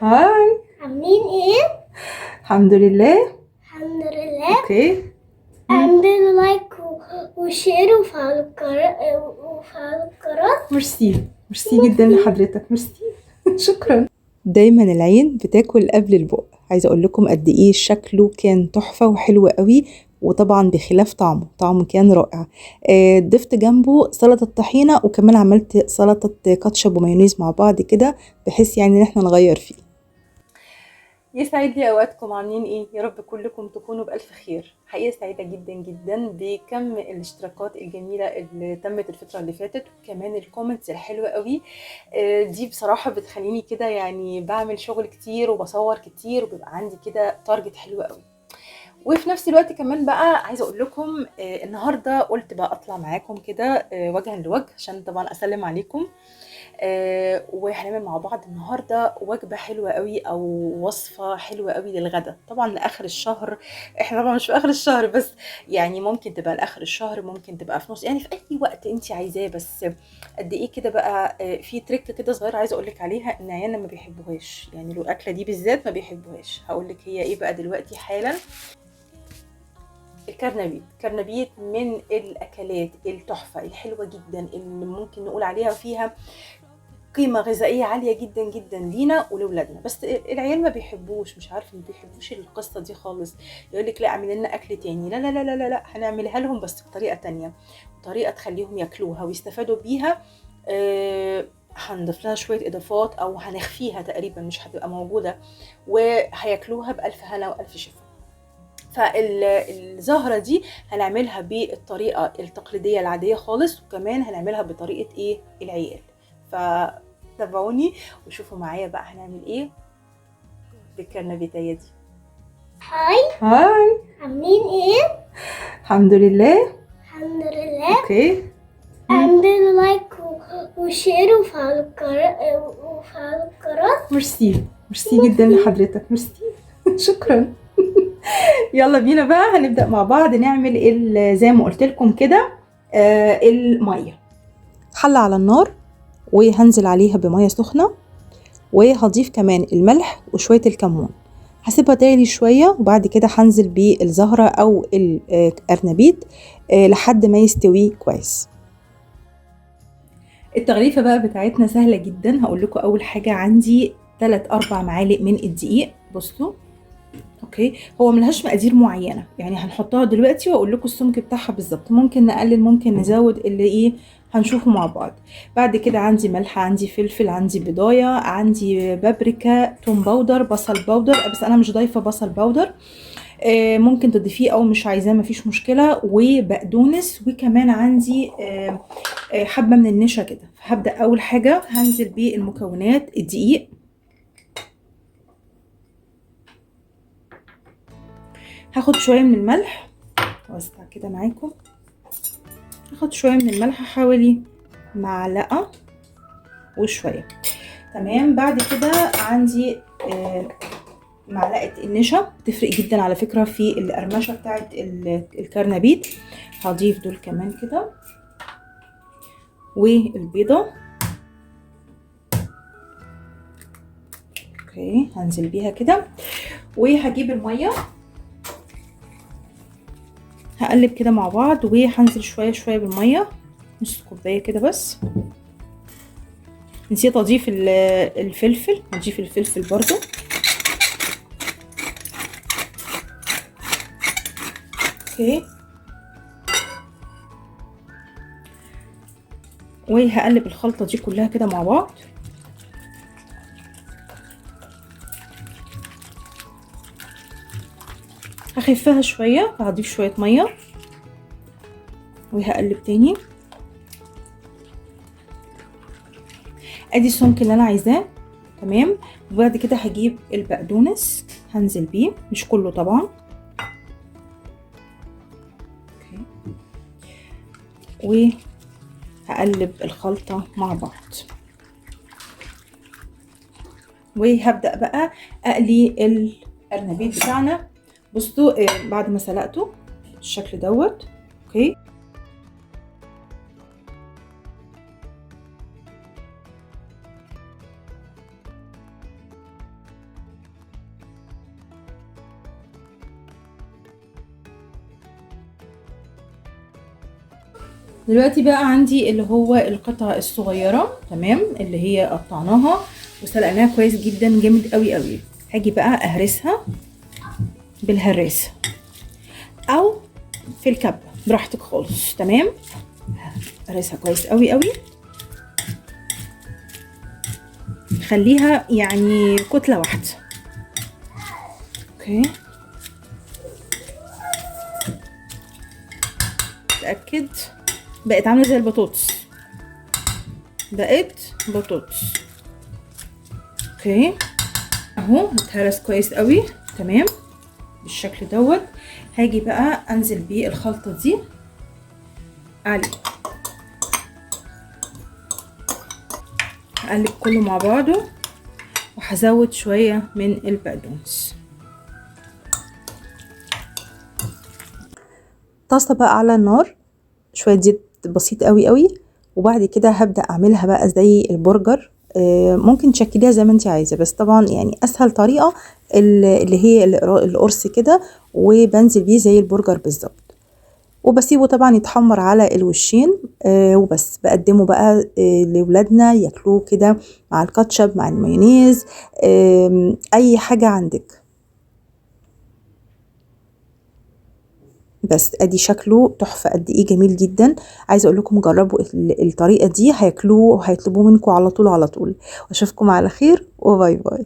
هاي. عاملين ايه؟ الحمد لله. الحمد لله. اوكي. اعملوا لايك وشير وفعلوا الجرس. ميرسي جدا لحضرتك، ميرسي. شكرا. دايما العين بتاكل قبل البق. عايزه اقول لكم قد ايه شكله كان تحفه وحلو قوي، وطبعا بخلاف طعمه كان رائع. ضفت جنبه سلطه طحينه، وكمان عملت سلطه كاتشب ومايونيز مع بعض كده، بحيث يعني ان احنا نغير فيه. يسعد لي اوقاتكم، عاملين ايه؟ يا رب كلكم تكونوا بالف خير. حقيقه سعيده جدا جدا بكم الاشتراكات الجميله اللي تمت الفتره اللي فاتت، وكمان الكومنتس الحلوه قوي. دي بصراحه بتخليني كده يعني بعمل شغل كتير وبصور كتير، وبيبقى عندي كده تارجت حلو قوي. وفي نفس الوقت كمان بقى عايزه اقول لكم النهارده قلت بقى اطلع معاكم كده وجها لوجه، عشان طبعا اسلم عليكم. وهنعمل مع بعض النهارده وجبه حلوه قوي، او وصفه حلوه قوي للغدا، طبعا لاخر الشهر. احنا طبعا مش في اخر الشهر بس، يعني ممكن تبقى لاخر الشهر، ممكن تبقى في نص، يعني في اي وقت انت عايزاه. بس قد ايه كده بقى في تريك كده صغيره عايزه اقول لك عليها، ان عيالنا ما بيحبوهاش، يعني لو الاكله دي بالذات ما بيحبوهاش. هقول لك هي ايه بقى دلوقتي حالا. الكرنبيت من الاكلات التحفه الحلوه جدا، اللي ممكن نقول عليها فيها قيمة غذائية عالية جدا جدا لينا ولولادنا. بس العيال ما بيحبوش، مش عارفة، ما بيحبوش القصة دي خالص. يقولك لا اعمل لنا اكل تاني، لا لا لا لا لا, لا. هنعملها لهم بس بطريقة تانية، بطريقة تخليهم ياكلوها ويستفادوا بيها. هنضيف لها شوية اضافات، او هنخفيها تقريبا، مش هتبقى موجودة، وهياكلوها بألف هنا وألف شفا. فالزهرة دي هنعملها بالطريقة التقليدية العادية خالص، وكمان هنعملها بطريقة ايه العيال. فتابعوني وشوفوا معايا بقى هنعمل ايه بالكرنبيتية دي. هاي. عاملين ايه؟ الحمد لله. الحمد لله. اوكي. اعملوا لايك وشير وفعلوا الجرس. ميرسي جدا لحضرتك، ميرسي. شكرا. يلا بينا بقى هنبدأ مع بعض نعمل زي ما قلت لكم كده. المية، حلة على النار، وهنزل عليها بمية سخنة، وهضيف كمان الملح وشوية الكمون. هسيبها تغلي شوية، وبعد كده هنزل بالزهرة أو الأرنبيط لحد ما يستوي كويس. التغليفة بقى بتاعتنا سهلة جدا. هقول لكم أول حاجة عندي 3-4 معالق من الدقيق. بصوا، اوكي، هو ملهاش مقادير معينه، يعني هنحطها دلوقتي واقول لكم السمك بتاعها بالظبط، ممكن نقلل ممكن نزود، اللي ايه هنشوفه مع بعض. بعد كده عندي ملح، عندي فلفل، عندي بضايه، عندي بابريكا، توم باودر، بصل باودر، بس انا مش ضايفه بصل باودر. ممكن تضيفيه او مش عايزاه مفيش مشكله، وبقدونس، وكمان عندي حبه من النشا كده. هبدا اول حاجه هنزل بالمكونات. الدقيق، هاخد شويه من الملح واسطع كده معاكم، هاخد شويه من الملح حوالي معلقه وشويه. تمام. بعد كده عندي معلقه النشا، بتفرق جدا على فكره في القرمشه بتاعه الكرنبيت. هضيف دول كمان كده، والبيضه. اوكي، هنزل بيها كده، وهجيب الميه، هقلب كده مع بعض، وهنزل شويه شويه بالميه، نص كوبايه كده بس. نسيت اضيف الفلفل، هضيف الفلفل برضو. اوكي، وهقلب الخلطه دي كلها كده مع بعض. هخفها شويه، هضيف شويه ميه، وهقلب تاني. ادي السمك اللي انا عايزاه. تمام. وبعد كده هجيب البقدونس، هنزل بيه، مش كله طبعا. اوكي، وهقلب الخلطه مع بعض، وهبدا بقى اقلي الارنبيط بتاعنا. بصوا، بعد ما سلقته بالشكل دوت. اوكي، دلوقتي بقى عندي اللي هو القطع الصغيرة، تمام، اللي هي قطعناها وسلقناها كويس جدا، جامد قوي قوي. هاجي بقى اهرسها بالهراسة او في الكبة براحتك خالص، تمام. اهرسها كويس قوي قوي، خليها يعني كتلة واحدة. اوكي، اتأكد بقت عاملة زي البطاطس، بقت بطاطس. اوكي اهو اتهرس كويس قوي، تمام بالشكل دوت. هاجي بقى انزل بيه الخلطة دي عليه، اقلب كله مع بعضه، وهزود شوية من البقدونس. طاسة بقى على النار، شوية زيت بسيط قوي قوي، وبعد كده هبدأ اعملها بقى زي البرجر. ممكن تشكليها زي ما انت عايزة، بس طبعا يعني اسهل طريقة اللي هي القرص كده، وبنزل بيه زي البرجر بالظبط، وبسيبه طبعا يتحمر على الوشين. وبس بقدمه بقى لولادنا ياكلوه كده مع الكاتشب، مع المايونيز، اي حاجة عندك. بس ادي شكله تحفة قد ايه، جميل جدا. عايزة اقول لكم جربوا الطريقة دي، هياكلوه وهيطلبوه منكم على طول على طول. واشوفكم على خير، وباي باي.